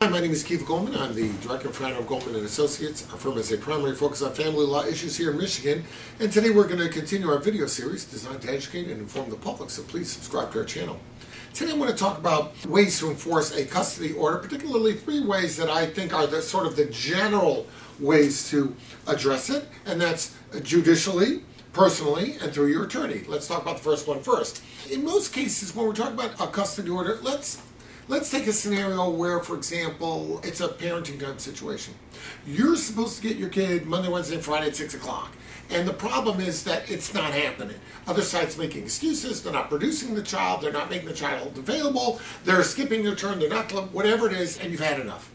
Hi, my name is Goldman. I'm the director and founder of Goldman and Associates. Our firm has a primary focus on family law issues here in Michigan. And today we're going to continue our video series designed to educate and inform the public, so please subscribe to our channel. Today I want to talk about ways to enforce a custody order, particularly 3 ways that I think are the sort of the general ways to address it, and that's judicially, personally, and through your attorney. Let's talk about the first one first. In most cases, when we're talking about a custody order, Let's take a scenario where, for example, it's a parenting time situation. You're supposed to get your kid Monday, Wednesday, and Friday at 6 o'clock. And the problem is that it's not happening. Other sides making excuses. They're not producing the child. They're not making the child available. They're skipping their turn. They're not, whatever it is, and you've had enough.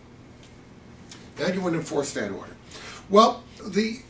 Now you want to enforce that order. Well, the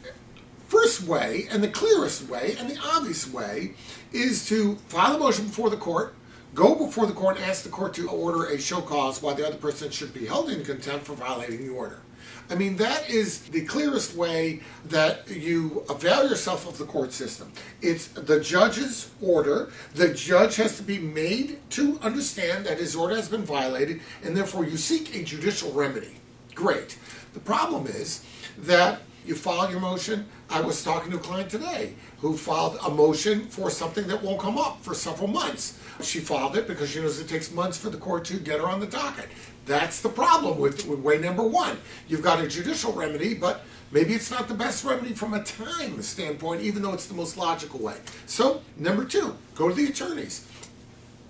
first way, and the clearest way, and the obvious way, is to file a motion before the court, go before the court and ask the court to order a show cause while the other person should be held in contempt for violating the order. I mean, that is the clearest way that you avail yourself of the court system. It's the judge's order. The judge has to be made to understand that his order has been violated, and therefore you seek a judicial remedy. Great. The problem is that you file your motion. I was talking to a client today who filed a motion for something that won't come up for several months. She filed it because she knows it takes months for the court to get her on the docket. That's the problem with way number 1. You've got a judicial remedy, but maybe it's not the best remedy from a time standpoint, even though it's the most logical way. So, number 2, go to the attorneys.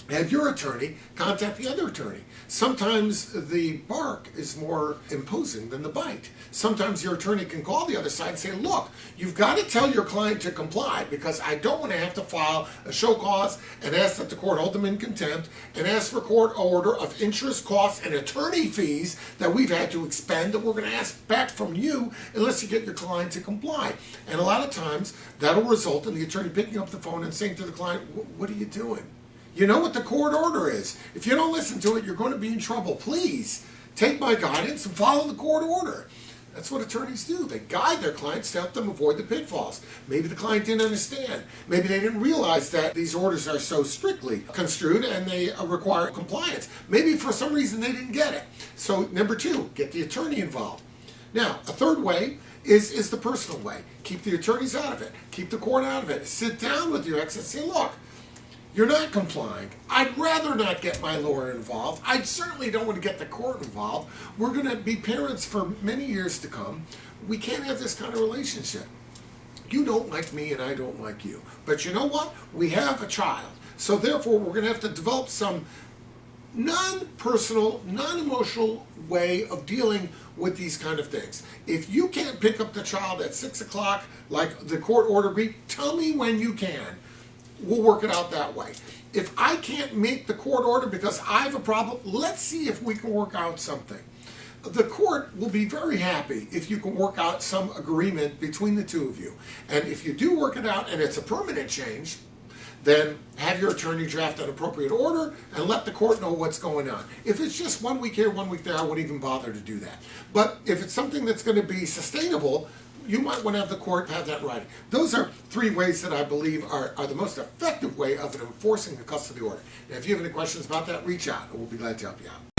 Have your attorney contact the other attorney. Sometimes the bark is more imposing than the bite. Sometimes your attorney can call the other side and say, look, you've got to tell your client to comply because I don't want to have to file a show cause and ask that the court hold them in contempt and ask for court order of interest, costs, and attorney fees that we've had to expend that we're going to ask back from you unless you get your client to comply. And a lot of times that'll result in the attorney picking up the phone and saying to the client, what are you doing? You know what the court order is. If you don't listen to it, you're going to be in trouble. Please take my guidance and follow the court order. That's what attorneys do. They guide their clients to help them avoid the pitfalls. Maybe the client didn't understand. Maybe they didn't realize that these orders are so strictly construed and they require compliance. Maybe for some reason they didn't get it. So number 2, get the attorney involved. Now, a third way is the personal way. Keep the attorneys out of it. Keep the court out of it. Sit down with your ex and say, look, you're not complying. I'd rather not get my lawyer involved. I certainly don't want to get the court involved. We're going to be parents for many years to come. We can't have this kind of relationship. You don't like me and I don't like you. But you know what? We have a child. So therefore, we're going to have to develop some non-personal, non-emotional way of dealing with these kind of things. If you can't pick up the child at 6 o'clock, like the court order read, tell me when you can. We'll work it out that way. If I can't make the court order because I have a problem, let's see if we can work out something. The court will be very happy if you can work out some agreement between the two of you. And if you do work it out and it's a permanent change, then have your attorney draft an appropriate order and let the court know what's going on. If it's just 1 week here, 1 week there, I wouldn't even bother to do that. But if it's something that's going to be sustainable, you might want to have the court have that writing. Those are 3 ways that I believe are the most effective way of enforcing a custody order. And if you have any questions about that, reach out and we'll be glad to help you out.